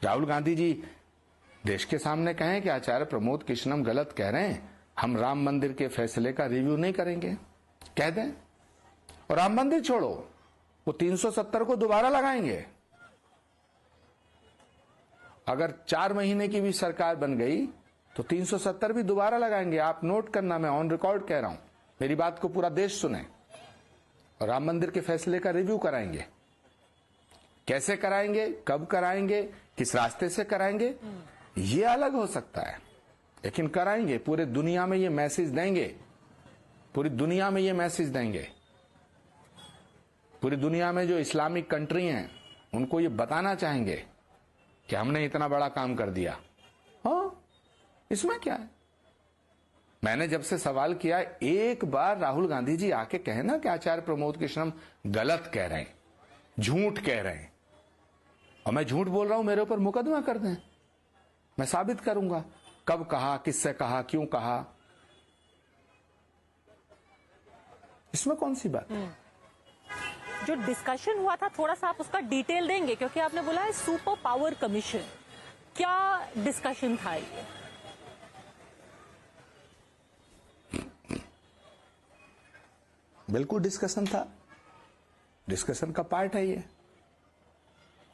राहुल गांधी जी देश के सामने कहें कि आचार्य प्रमोद कृष्णम गलत कह रहे हैं, हम राम मंदिर के फैसले का रिव्यू नहीं करेंगे, कह दें। और राम मंदिर छोड़ो, वो 370 को दोबारा लगाएंगे। अगर 4 महीने की भी सरकार बन गई तो 370 भी दोबारा लगाएंगे। आप नोट करना, मैं ऑन रिकॉर्ड कह रहा हूं, मेरी बात को पूरा देश सुने। और राम मंदिर के फैसले का रिव्यू कराएंगे। कैसे कराएंगे, कब कराएंगे, किस रास्ते से कराएंगे, ये अलग हो सकता है, लेकिन कराएंगे। पूरे दुनिया में ये मैसेज देंगे, पूरी दुनिया में ये मैसेज देंगे। पूरी दुनिया में जो इस्लामिक कंट्री हैं उनको ये बताना चाहेंगे कि हमने इतना बड़ा काम कर दिया। हाँ, इसमें क्या है। मैंने जब से सवाल किया, एक बार राहुल गांधी जी आके कहे ना कि आचार्य प्रमोद कृष्णम गलत कह रहे हैं, झूठ कह रहे हैं, और मैं झूठ बोल रहा हूं, मेरे ऊपर मुकदमा कर दें, मैं साबित करूंगा कब कहा, किससे कहा, क्यों कहा। इसमें कौन सी बात। जो डिस्कशन हुआ था, थोड़ा सा आप उसका डिटेल देंगे, क्योंकि आपने बोला है सुपर पावर कमीशन, क्या डिस्कशन था ये? बिल्कुल डिस्कशन था, डिस्कशन का पार्ट है ये,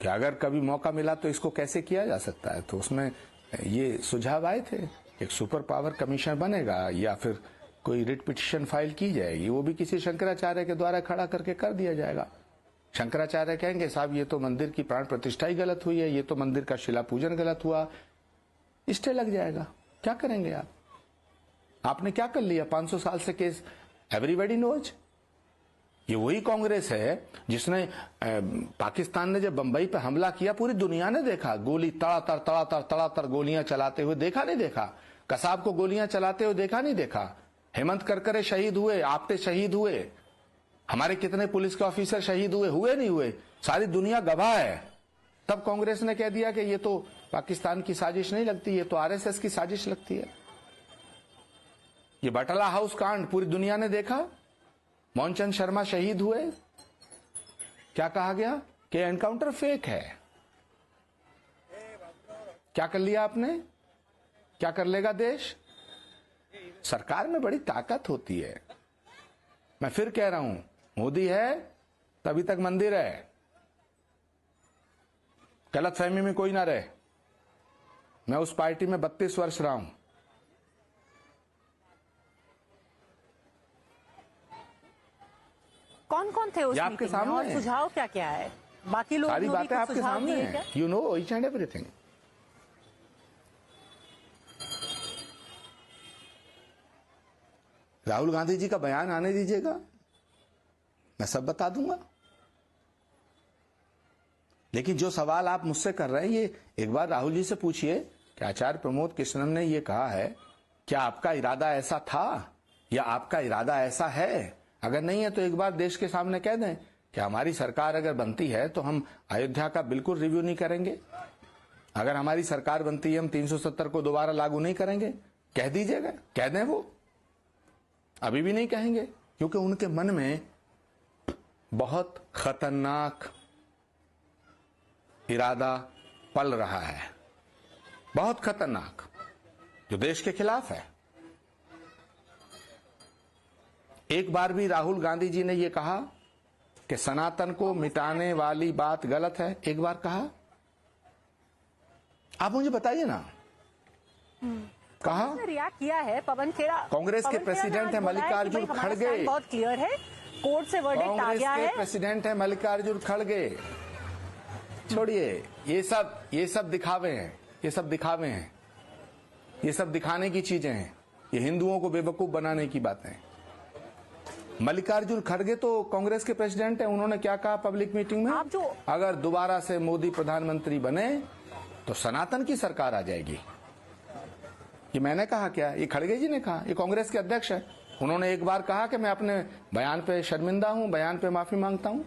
कि अगर कभी मौका मिला तो इसको कैसे किया जा सकता है। तो उसमें ये सुझाव आए थे, एक सुपर पावर कमीशन बनेगा या फिर कोई रिट पिटीशन फाइल की जाएगी, वो भी किसी शंकराचार्य के द्वारा खड़ा करके कर दिया जाएगा। शंकराचार्य कहेंगे साहब ये तो मंदिर की प्राण प्रतिष्ठा ही गलत हुई है, ये तो मंदिर का शिला पूजन गलत हुआ, स्टे लग जाएगा। क्या करेंगे आप, आपने क्या कर लिया 500 साल से केस, एवरीबॉडी नोज। ये वही कांग्रेस है जिसने पाकिस्तान ने जब बंबई पे हमला किया, पूरी दुनिया ने देखा, गोली तड़ातर गोलियां चलाते हुए, देखा नहीं देखा। कसाब को गोलियां चलाते हुए देखा नहीं देखा। हेमंत करकरे शहीद हुए, आपटे शहीद हुए, हमारे कितने पुलिस के ऑफिसर शहीद हुए, हुए नहीं हुए, सारी दुनिया गवाह है। तब कांग्रेस ने कह दिया कि ये तो पाकिस्तान की साजिश नहीं लगती, ये तो आरएसएस की साजिश लगती है। ये बटला हाउस कांड पूरी दुनिया ने देखा, मोहनचंद शर्मा शहीद हुए, क्या कहा गया कि एनकाउंटर फेक है। क्या कर लिया आपने, क्या कर लेगा देश। सरकार में बड़ी ताकत होती है। मैं फिर कह रहा हूं, मोदी है तभी तक मंदिर है, गलतफहमी में कोई ना रहे। मैं उस पार्टी में 32 वर्ष रहा हूं। कौन कौन थे उस आपके मीटिंग में सामने और सुझाव क्या क्या है, बाकी लोग सारी बातें आपके सामने हैं, you know each and everything. Rahul Gandhi ji का बयान आने दीजिएगा, मैं सब बता दूंगा। लेकिन जो सवाल आप मुझसे कर रहे हैं, ये एक बार राहुल जी से पूछिए कि आचार्य प्रमोद कृष्णम ने ये कहा है, क्या आपका इरादा ऐसा था या आपका इरादा ऐसा है। अगर नहीं है तो एक बार देश के सामने कह दें कि हमारी सरकार अगर बनती है तो हम अयोध्या का बिल्कुल रिव्यू नहीं करेंगे। अगर हमारी सरकार बनती है हम 370 को दोबारा लागू नहीं करेंगे, कह दीजिएगा, कह दें। वो अभी भी नहीं कहेंगे क्योंकि उनके मन में बहुत खतरनाक इरादा पल रहा है, बहुत खतरनाक, जो देश के खिलाफ है। एक बार भी राहुल गांधी जी ने यह कहा कि सनातन को मिटाने वाली बात गलत है, एक बार कहा। आप मुझे बताइए ना, कहा रिएक्ट किया है पवन खेड़ा, कांग्रेस के प्रेसिडेंट है मल्लिकार्जुन खड़गे, बहुत क्लियर है, कोर्ट से वर्डिक्ट आ गया है। कांग्रेस के प्रेसिडेंट है मल्लिकार्जुन खड़गे। छोड़िए ये सब दिखावे हैं, ये सब दिखावे हैं, ये सब दिखाने की चीजें हैं, ये हिंदुओं को बेवकूफ बनाने की बातें हैं। मल्लिकार्जुन खड़गे तो कांग्रेस के प्रेसिडेंट हैं, उन्होंने क्या कहा पब्लिक मीटिंग में, अगर दोबारा से मोदी प्रधानमंत्री बने तो सनातन की सरकार आ जाएगी। ये मैंने कहा क्या, ये खड़गे जी ने कहा, ये कांग्रेस के अध्यक्ष है। उन्होंने एक बार कहा कि मैं अपने बयान पे शर्मिंदा हूं, बयान पे माफी मांगता हूं।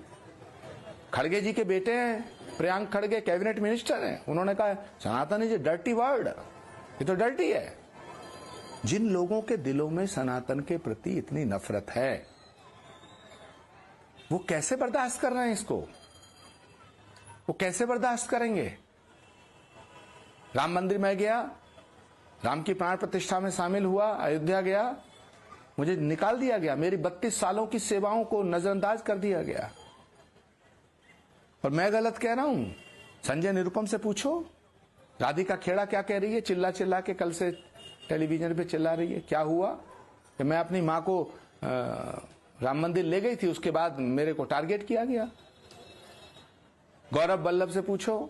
खड़गे जी के बेटे हैं प्रियांक खड़गे, कैबिनेट मिनिस्टर हैं, उन्होंने कहा सनातन इज ए डर्टी वर्ड, ये तो डर्टी है। जिन लोगों के दिलों में सनातन के प्रति इतनी नफरत है वो कैसे बर्दाश्त कर रहे हैं इसको, वो कैसे बर्दाश्त करेंगे। राम मंदिर में गया, राम की प्राण प्रतिष्ठा में शामिल हुआ, अयोध्या गया, मुझे निकाल दिया गया, मेरी 32 सालों की सेवाओं को नजरअंदाज कर दिया गया। और मैं गलत कह रहा हूं? संजय निरुपम से पूछो, राधिका खेड़ा क्या कह रही है, चिल्ला चिल्ला के कल से टेलीविजन पे चिल्ला रही है। क्या हुआ कि मैं अपनी मां को राम मंदिर ले गई थी, उसके बाद मेरे को टारगेट किया गया। गौरव वल्लभ से पूछो,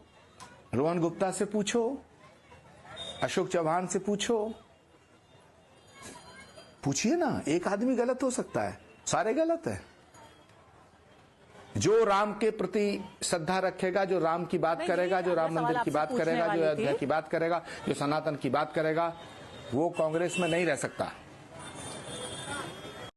रोहन गुप्ता से पूछो, अशोक चौहान से पूछो, पूछिए ना। एक आदमी गलत हो सकता है, सारे गलत है। जो राम के प्रति श्रद्धा रखेगा, जो राम की बात करेगा, जो राम मंदिर की बात करेगा, जो अयोध्या की बात करेगा, जो सनातन की बात करेगा, वो कांग्रेस में नहीं रह सकता।